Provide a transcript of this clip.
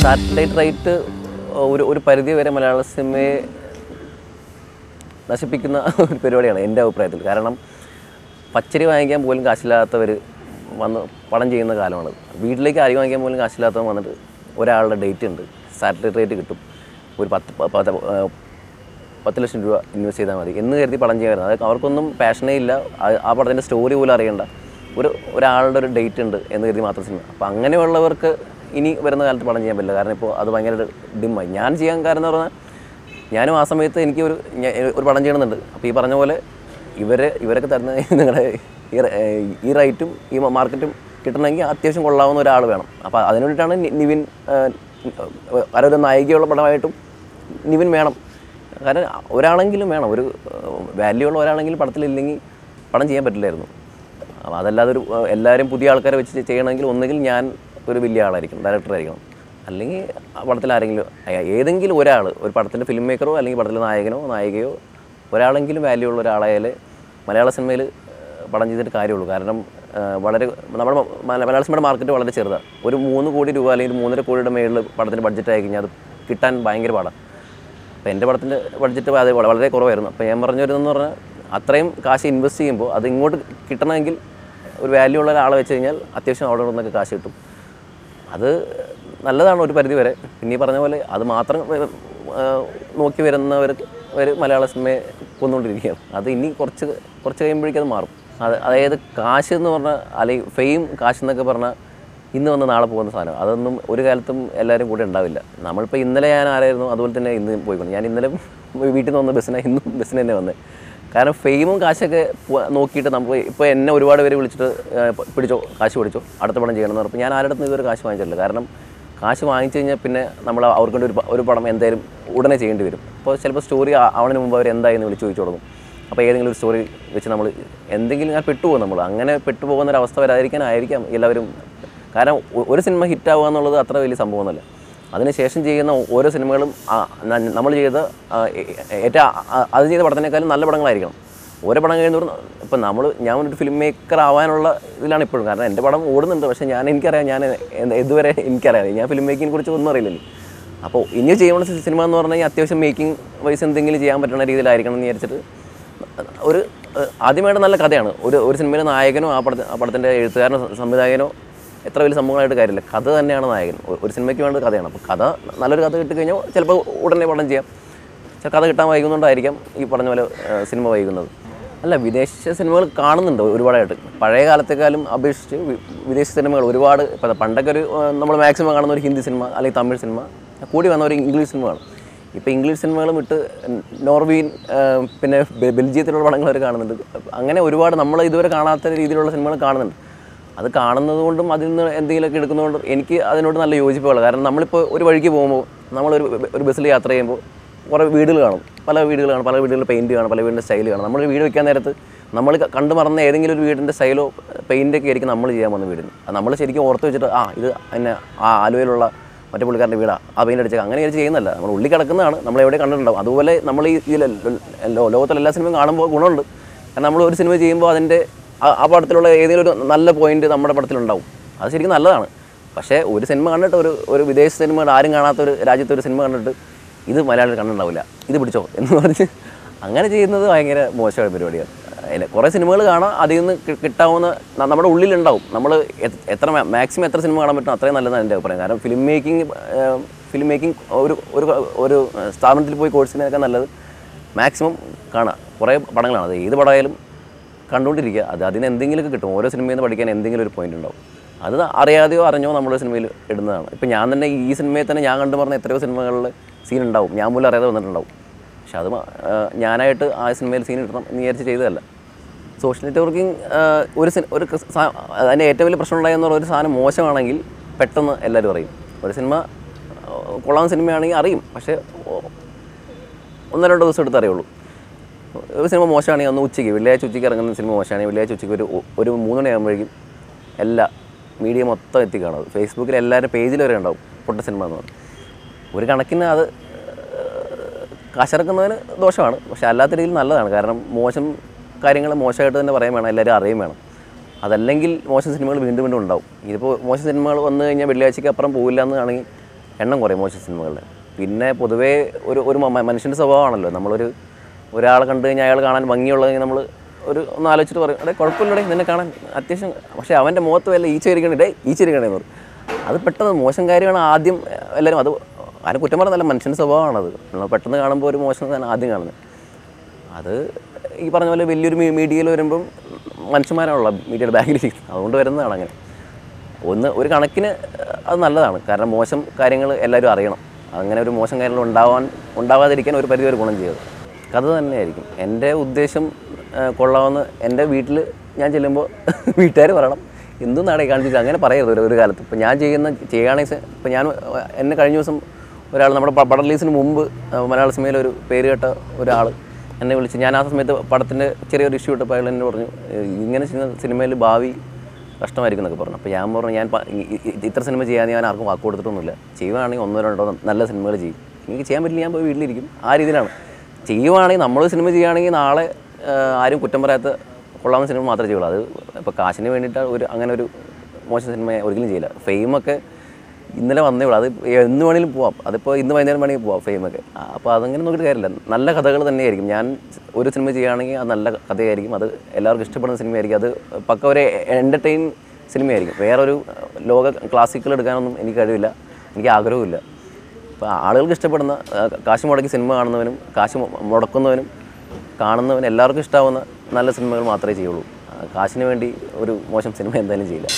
Satellite right ഒരു പരിധി വരെ മലയാള സിനിമയെ നശിപ്പിക്കുന്ന ഒരു പരിപാടിയാണ് എൻ്റെ അഭിപ്രായത്തിൽ. കാരണം പച്ചരി വാങ്ങിക്കാൻ പോലും കാശില്ലാത്തവർ വന്ന് പടം ചെയ്യുന്ന കാലമാണ്. വീട്ടിലേക്ക് അരി വാങ്ങിക്കാൻ പോലും കാശില്ലാത്തവൻ വന്നിട്ട് ഒരാളുടെ ഡേറ്റ് ഉണ്ട്, സാറ്റലൈറ്റ് റേറ്റ് കിട്ടും, ഒരു 10 ലക്ഷം രൂപ ഇൻവെസ്റ്റ് ചെയ്താൽ മതി എന്ന് കരുതി പടം ചെയ്യാമായിരുന്നു. അതായത് അവർക്കൊന്നും പാഷനേ ഇല്ല, ആ പടത്തിൻ്റെ സ്റ്റോറി പോലും അറിയണ്ട, ഒരാളുടെ ഒരു ഡേറ്റ് ഉണ്ട് എന്ന് കരുതി മാത്രം സിനിമ. അപ്പോൾ അങ്ങനെയുള്ളവർക്ക് ഇനി വരുന്ന കാലത്ത് പടം ചെയ്യാൻ പറ്റില്ല. കാരണം ഇപ്പോൾ അത് ഭയങ്കര ഡിമ്മായി. ഞാൻ ചെയ്യാൻ കാരണം എന്ന് പറഞ്ഞാൽ ഞാനും ആ സമയത്ത് എനിക്ക് ഒരു പടം ചെയ്യണമെന്നുണ്ട്. അപ്പോൾ ഈ പറഞ്ഞ പോലെ ഇവരൊക്കെ തരുന്ന നിങ്ങളുടെ ഈ റൈറ്റും ഈ മാർക്കറ്റും കിട്ടണമെങ്കിൽ അത്യാവശ്യം കൊള്ളാവുന്ന ഒരാൾ വേണം. അപ്പോൾ അതിന് വേണ്ടിയിട്ടാണ് നിവിൻ ഒരു നായികയുള്ള പടമായിട്ടും നിവിൻ വേണം. കാരണം ഒരാളെങ്കിലും വേണം, ഒരു വാല്യൂ ഉള്ള ഒരാളെങ്കിലും പടത്തിലില്ലെങ്കിൽ പടം ചെയ്യാൻ പറ്റില്ലായിരുന്നു. അപ്പോൾ അതല്ലാതെ എല്ലാവരും പുതിയ ആൾക്കാരെ വെച്ച് ചെയ്യണമെങ്കിൽ ഒന്നുകിൽ ഞാൻ ഒരു വലിയ ആളായിരിക്കണം, ഡയറക്ടറായിരിക്കണം, അല്ലെങ്കിൽ പടത്തിൽ ആരെങ്കിലും ഏതെങ്കിലും ഒരാൾ, ഒരു പടത്തിൻ്റെ ഫിലിം മേക്കറോ അല്ലെങ്കിൽ പടത്തിലെ നായകനോ നായികയോ ഒരാളെങ്കിലും വാല്യൂ ഉള്ള ഒരാളായാലേ മലയാള സിനിമയിൽ പടം ചെയ്തിട്ട് കാര്യമുള്ളൂ. കാരണം വളരെ നമ്മുടെ മലയാള സിനിമയുടെ മാർക്കറ്റ് വളരെ ചെറുതാണ്. ഒരു 3 കോടി രൂപ അല്ലെങ്കിൽ 3.5 കോടിയുടെ മേളിൽ പടത്തിൻ്റെ ബഡ്ജറ്റ് ആയി കഴിഞ്ഞാൽ അത് കിട്ടാൻ ഭയങ്കര പാടാണ്. അപ്പോൾ എൻ്റെ പടത്തിൻ്റെ ബഡ്ജറ്റ് വളരെ കുറവായിരുന്നു. അപ്പോൾ ഞാൻ പറഞ്ഞിരുന്നെന്ന് പറഞ്ഞാൽ അത്രയും കാശ് ഇൻവെസ്റ്റ് ചെയ്യുമ്പോൾ അത് ഇങ്ങോട്ട് കിട്ടണമെങ്കിൽ ഒരു വാല്യൂ ഉള്ള ഒരാളെ വെച്ച് കഴിഞ്ഞാൽ അത്യാവശ്യം അവിടെ നിന്നൊക്കെ കാശ് കിട്ടും. അത് നല്ലതാണ് ഒരു പരിധി വരെ. പിന്നെ ഈ പറഞ്ഞ പോലെ അത് മാത്രം നോക്കി വരുന്നവർ മലയാള സിനിമയെ കൊന്നുകൊണ്ടിരിക്കുകയാണ്. അത് ഇനി കുറച്ച് കഴിയുമ്പോഴേക്കും അത് മാറും. അതായത് കാശ് എന്ന് പറഞ്ഞാൽ, അല്ലെങ്കിൽ ഫെയിം കാശ് എന്നൊക്കെ പറഞ്ഞാൽ ഇന്ന് വന്ന് നാളെ പോകുന്ന സാധനം. അതൊന്നും ഒരു കാലത്തും എല്ലാവരും കൂടെ ഉണ്ടാവില്ല. നമ്മളിപ്പോൾ ഇന്നലെ ഞാൻ ആരായിരുന്നു അതുപോലെ തന്നെ ഇന്ന് പോയിക്കൊണ്ട്, ഞാൻ ഇന്നലെ വീട്ടിൽ നിന്ന് വന്ന ബസ്സിനാണ് ഇന്നും ബസ്സിന് തന്നെ വന്നത്. കാരണം ഫെയിമും കാശൊക്കെ നോക്കിയിട്ട് നമുക്ക് ഇപ്പോൾ എന്നെ ഒരുപാട് പേര് വിളിച്ചിട്ട് പിടിച്ചോ കാശ് പിടിച്ചോ അടുത്ത പടം ചെയ്യണമെന്ന് പറഞ്ഞപ്പോൾ ഞാൻ ആരുടെ അടുത്ത് ഇതുവരെ കാശ് വാങ്ങിച്ചിട്ടില്ല. കാരണം കാശ് വാങ്ങിച്ചു കഴിഞ്ഞാൽ പിന്നെ നമ്മൾ അവർക്ക് ഒരു പടം എന്തായാലും ഉടനെ ചെയ്യേണ്ടി വരും. അപ്പോൾ ചിലപ്പോൾ സ്റ്റോറി ആവണതിന് മുമ്പ് അവർ എന്തായെന്ന് വിളിച്ച് ചോദിച്ചു തുടങ്ങും. അപ്പോൾ ഏതെങ്കിലും ഒരു സ്റ്റോറി വെച്ച് നമ്മൾ എന്തെങ്കിലും ഞാൻ പെട്ടുപോകും. നമ്മൾ അങ്ങനെ പെട്ടുപോകുന്നൊരവസ്ഥ വരാതിരിക്കാനായിരിക്കാം എല്ലാവരും. കാരണം ഒരു സിനിമ ഹിറ്റാവുക എന്നുള്ളത് അത്ര വലിയ സംഭവമൊന്നുമല്ല. അതിനുശേഷം ചെയ്യുന്ന ഓരോ സിനിമകളും നമ്മൾ ചെയ്ത അത് ചെയ്ത പടത്തിനേക്കാളും നല്ല പടങ്ങളായിരിക്കണം. ഓരോ പടം കഴിയുന്നവരും ഇപ്പം ഞാൻ ഒരു ഫിലിം മേക്കർ ആവാനുള്ള ഇതിലാണ് ഇപ്പോഴും. കാരണം എൻ്റെ പടം ഓടുന്നുണ്ട്, പക്ഷേ എനിക്കറിയാം ഞാൻ ഇതുവരെ എനിക്കറിയാം, ഞാൻ ഫിലിം മേക്കിങ്ങിനെ കുറിച്ച് ഒന്നും അറിയില്ലല്ലോ. അപ്പോൾ ഇനി ചെയ്യുന്ന സിനിമ എന്ന് പറഞ്ഞു കഴിഞ്ഞാൽ അത്യാവശ്യം മേക്കിംഗ് വൈസ് എന്തെങ്കിലും ചെയ്യാൻ പറ്റുന്ന രീതിയിലായിരിക്കണം എന്ന് വിചാരിച്ചിട്ട് ആദ്യമായിട്ട് നല്ല കഥയാണ്. ഒരു സിനിമയിലെ നായകനോ ആ പടത്തിൻ്റെ എഴുത്തുകാരനോ സംവിധായകനോ എത്ര വലിയ സംഭവങ്ങളായിട്ട് കാര്യമില്ല, കഥ തന്നെയാണ് നായകൻ. ഒരു സിനിമയ്ക്ക് വേണ്ട കഥയാണ്. അപ്പോൾ നല്ലൊരു കഥ കിട്ടിക്കഴിഞ്ഞാൽ ചിലപ്പോൾ ഉടനെ പടം ചെയ്യാം. കഥ കിട്ടാൻ വൈകുന്നതുകൊണ്ടായിരിക്കാം ഈ പറഞ്ഞ പോലെ സിനിമ വൈകുന്നത്. അല്ല, വിദേശ സിനിമകൾ കാണുന്നുണ്ട് ഒരുപാടായിട്ട്. പഴയ കാലത്തെക്കാളും അപേക്ഷിച്ച് വിദേശ സിനിമകൾ ഒരുപാട്. ഇപ്പോൾ പണ്ടൊക്കെ നമ്മൾ മാക്സിമം കാണുന്ന ഒരു ഹിന്ദി സിനിമ അല്ലെങ്കിൽ തമിഴ് സിനിമ, കൂടി വന്ന ഒരു ഇംഗ്ലീഷ് സിനിമയാണ്. ഇപ്പോൾ ഇംഗ്ലീഷ് സിനിമകളും വിട്ട് നോർവീൻ പിന്നെ ബെൽജിയത്തിലുള്ള പടങ്ങൾ വരെ കാണുന്നുണ്ട്. അങ്ങനെ ഒരുപാട് നമ്മൾ ഇതുവരെ കാണാത്ത രീതിയിലുള്ള സിനിമകൾ കാണുന്നുണ്ട്. അത് കാണുന്നത് കൊണ്ടും അതിൽ നിന്ന് എന്തെങ്കിലുമൊക്കെ എടുക്കുന്നതുകൊണ്ടും എനിക്ക് അതിനോട് നല്ല യോജിപ്പുകൾ. കാരണം നമ്മളിപ്പോൾ ഒരു വഴിക്ക് പോകുമ്പോൾ നമ്മളൊരു ബസ്സിൽ യാത്ര ചെയ്യുമ്പോൾ കുറേ വീടുകൾ കാണും, പല വീടുകളിൽ പെയിൻറ്റ് കാണും, പല വീടിൻ്റെ സ്റ്റൈൽ കാണും. നമ്മൾ വീട് വയ്ക്കാൻ നേരത്ത് നമ്മൾ കണ്ടു മറന്ന ഏതെങ്കിലും ഒരു വീടിൻ്റെ സ്റ്റൈലോ പെയിൻറ്റൊക്കെ ആയിരിക്കും നമ്മൾ ചെയ്യാൻ പോകുന്ന വീടിന്. അത് നമ്മൾ ശരിക്കും ഓർത്ത് വെച്ചിട്ട് ഇത് പിന്നെ ആലുവയിലുള്ള മറ്റേ പുള്ളിക്കാരൻ്റെ വീടാണ്, ആ പെയിൻ്റ് അടിച്ചേക്കാം അങ്ങനെ വിചാരിച്ച് ചെയ്യുന്നല്ല. നമ്മൾ ഉള്ളിൽ കിടക്കുന്നതാണ്, നമ്മൾ എവിടെ കണ്ടിട്ടുണ്ടാവും. അതുപോലെ നമ്മൾ ഈ ലോകത്തിലെ എല്ലാ സിനിമയും കാണുമ്പോൾ ഗുണമുണ്ട്. കാരണം നമ്മൾ ഒരു സിനിമ ചെയ്യുമ്പോൾ അതിൻ്റെ ആ പടത്തിലുള്ള ഏതെങ്കിലും ഒരു നല്ല പോയിന്റ് നമ്മുടെ പടത്തിലുണ്ടാവും. അത് ശരിക്കും നല്ലതാണ്. പക്ഷേ ഒരു സിനിമ കണ്ടിട്ട് ഒരു വിദേശ സിനിമ ആരും കാണാത്ത ഒരു രാജ്യത്തെ ഒരു സിനിമ കണ്ടിട്ട് ഇത് മലയാളികൾ കണ്ടിട്ടുണ്ടാവില്ല, ഇത് പിടിച്ചോ എന്ന് പറഞ്ഞ് അങ്ങനെ ചെയ്യുന്നത് ഭയങ്കര മോശമായ പരിപാടിയാണ്. കുറേ സിനിമകൾ കാണാം, അതിൽ നിന്ന് കിട്ടാവുന്ന നമ്മുടെ ഉള്ളിലുണ്ടാവും. നമ്മൾ മാക്സിമം എത്ര സിനിമ കാണാൻ പറ്റും അത്രയും നല്ലതാണ് എൻ്റെ അഭിപ്രായം. കാരണം ഫിലിം മേക്കിംഗ് ഒരു സ്ഥാപനത്തിൽ പോയി കോഴ്സിനൊക്കെ നല്ലത് മാക്സിമം കാണാം. കുറേ പടങ്ങളാണ്, അത് ഏത് പടമായാലും കണ്ടുകൊണ്ടിരിക്കുക. അതിന് എന്തെങ്കിലുമൊക്കെ കിട്ടും. ഓരോ സിനിമയിൽ നിന്ന് പഠിക്കാൻ എന്തെങ്കിലും ഒരു പോയിന്റ് ഉണ്ടാവും. അത് അറിയാതെയോ അറിഞ്ഞോ നമ്മുടെ സിനിമയിൽ ഇടുന്നതാണ്. ഇപ്പം ഞാൻ തന്നെ ഈ സിനിമയിൽ തന്നെ ഞാൻ കണ്ടു പറഞ്ഞ എത്രയോ സിനിമകളിൽ സീൻ ഉണ്ടാവും, ഞാൻ പോലും അറിയാതെ വന്നിട്ടുണ്ടാവും. പക്ഷെ അത് ഞാനായിട്ട് ആ സിനിമയിൽ സീൻ ഇടണം എന്ന് വിചാരിച്ച് ചെയ്തതല്ല. സോഷ്യൽ നെറ്റ്വർക്കിംഗ് അതിൻ്റെ ഏറ്റവും വലിയ പ്രശ്നം ഉണ്ടായെന്ന് പറഞ്ഞാൽ ഒരു സാധനം മോശമാണെങ്കിൽ പെട്ടെന്ന് എല്ലാവരും അറിയും. ഒരു സിനിമ കൊള്ളാവുന്ന സിനിമയാണെങ്കിൽ അറിയും, പക്ഷേ 1-2 ദിവസം എടുത്ത് അറിയുള്ളൂ. ഒരു സിനിമ മോശമാണെങ്കിൽ ഒന്ന് വെള്ളിയാഴ്ച ഉച്ചയ്ക്ക് ഇറങ്ങുന്ന സിനിമ മോശമാണെങ്കിൽ വെള്ളിയാഴ്ച ഉച്ചയ്ക്ക് ഒരു 3 മണിയാകുമ്പോഴേക്കും എല്ലാ മീഡിയ മൊത്തം എത്തിക്കാണും. ഫേസ്ബുക്കിൽ എല്ലാവരും പേജിൽ വരെ ഉണ്ടാവും പൊട്ട സിനിമ എന്ന് പറഞ്ഞു. ഒരു കണക്കിന് അത് കാശിറക്കുന്നതിന് ദോഷമാണ്, പക്ഷേ അല്ലാത്ത രീതിയിൽ നല്ലതാണ്. കാരണം മോശം കാര്യങ്ങൾ മോശമായിട്ട് തന്നെ പറയാൻ വേണം, എല്ലാവരും അറിയും വേണം. അതല്ലെങ്കിൽ മോശം സിനിമകൾ വീണ്ടും ഉണ്ടാവും. ഇതിപ്പോൾ മോശം സിനിമകൾ വന്നു കഴിഞ്ഞാൽ വെള്ളിയാഴ്ചയ്ക്ക് അപ്പുറം പോകില്ല എന്നാണെങ്കിൽ എണ്ണം കുറയും മോശം സിനിമകളുടെ. പിന്നെ പൊതുവേ ഒരു മനുഷ്യൻ്റെ സ്വഭാവമാണല്ലോ, ഒരാളെ കണ്ടു കഴിഞ്ഞാൽ അയാൾ കാണാൻ ഭംഗിയുള്ളതെങ്കിൽ നമ്മൾ ഒന്ന് ആലോചിച്ചിട്ട് പറയും, എടേ കുഴപ്പമില്ലടേ നിന്നെ കാണാൻ അത്യാവശ്യം, പക്ഷേ അവൻ്റെ മുഖത്ത് വല്ല ഈച്ച ഇരിക്കണേ ഈച്ച ഇരിക്കണേന്ന് പറയും. അത് പെട്ടെന്ന് മോശം കാര്യമാണ് ആദ്യം എല്ലാവരും, അത് അതിനെ കുറ്റം പറഞ്ഞല്ല, മനുഷ്യൻ്റെ സ്വഭാവമാണത്. നമ്മൾ പെട്ടെന്ന് കാണുമ്പോൾ ഒരു മോശം തന്നെ ആദ്യം കാണുന്നത്. അത് ഈ പറഞ്ഞ പോലെ വലിയൊരു മീഡിയയിൽ വരുമ്പം മനുഷ്യന്മാരാണല്ലോ മീഡിയയുടെ ബാക്കിലിരിക്കുന്നത്, അതുകൊണ്ട് വരുന്നതാണ് അങ്ങനെ. ഒരു കണക്കിന് അത് നല്ലതാണ്, കാരണം മോശം കാര്യങ്ങൾ എല്ലാവരും അറിയണം. അങ്ങനെ ഒരു മോശം കാര്യങ്ങൾ ഉണ്ടാവാതിരിക്കാൻ ഒരു പരിധി വരെ ഗുണം ചെയ്തത് കഥ തന്നെയായിരിക്കും. എൻ്റെ ഉദ്ദേശം കൊള്ളാമെന്ന് എൻ്റെ വീട്ടിൽ ഞാൻ ചെല്ലുമ്പോൾ വീട്ടുകാർ പറയണം, എന്തും നാടകം കാണിച്ചിട്ട് അങ്ങനെ പറയരുത് ഒരു കാലത്ത്. ഇപ്പോൾ ഞാൻ ചെയ്യുകയാണെങ്കിൽ ഇപ്പോൾ എന്നെ കഴിഞ്ഞ ദിവസം ഒരാൾ നമ്മുടെ പട റിലീസിന് മുമ്പ് മലയാള സിനിമയിൽ ഒരു പേര് കേട്ട ഒരാൾ എന്നെ വിളിച്ച്, ഞാൻ ആ സമയത്ത് പടത്തിൻ്റെ ചെറിയൊരു ഇഷ്യൂ ഇട്ടപ്പോൾ അയാൾ എന്നെ പറഞ്ഞു, ഇങ്ങനെ സിനിമയിൽ ഭാവി കഷ്ടമായിരിക്കും എന്നൊക്കെ പറഞ്ഞു. അപ്പോൾ ഞാൻ പറഞ്ഞു, ഞാൻ ഇത്ര സിനിമ ചെയ്യാൻ ഞാൻ ആർക്കും വാക്ക് കൊടുത്തിട്ടൊന്നുമില്ല. ചെയ്യുവാണെങ്കിൽ 1-2 നല്ല സിനിമകൾ ചെയ്യും. എനിക്ക് ചെയ്യാൻ പറ്റില്ല, ഞാൻ പോയി വീട്ടിലിരിക്കും. ആ രീതിയിലാണ്. ചെയ്യുവാണെങ്കിൽ നമ്മൾ സിനിമ ചെയ്യുകയാണെങ്കിൽ നാളെ ആരും കുറ്റം പറയാത്ത കൊള്ളാവുന്ന സിനിമ മാത്രമേ ചെയ്യുള്ളൂ. അത് ഇപ്പോൾ കാശിന് വേണ്ടിയിട്ട് അങ്ങനെ ഒരു മോശം സിനിമ ഒരിക്കലും ചെയ്യില്ല. ഫെയിമൊക്കെ ഇന്നലെ വന്നേ ഉള്ളൂ, അത് എന്ന് വേണമെങ്കിലും പോവാം. അതിപ്പോൾ ഇന്ന് വൈകുന്നേരം വേണമെങ്കിൽ പോവാം ഫെയിമൊക്കെ. അപ്പോൾ അതങ്ങനെ നോക്കിയിട്ട് കാര്യമില്ല. നല്ല കഥകൾ തന്നെയായിരിക്കും. ഞാൻ ഒരു സിനിമ ചെയ്യുകയാണെങ്കിൽ അത് നല്ല കഥയായിരിക്കും, അത് എല്ലാവർക്കും ഇഷ്ടപ്പെടുന്ന സിനിമയായിരിക്കും, അത് പക്ക ഒരു എൻ്റർടൈൻ സിനിമയായിരിക്കും. വേറൊരു ലോക ക്ലാസിക്കൽ എടുക്കാനൊന്നും എനിക്ക് കഴിവില്ല, എനിക്ക് ആഗ്രഹമില്ല. അപ്പോൾ ആളുകൾക്ക് ഇഷ്ടപ്പെടുന്ന, കാശ് മുടക്കി സിനിമ കാണുന്നവനും കാശ് മുടക്കുന്നവനും കാണുന്നവനും എല്ലാവർക്കും ഇഷ്ടമാവുന്ന നല്ല സിനിമകൾ മാത്രമേ ചെയ്യുള്ളൂ. കാശിന് വേണ്ടി ഒരു മോശം സിനിമ എന്തായാലും ചെയ്യില്ല.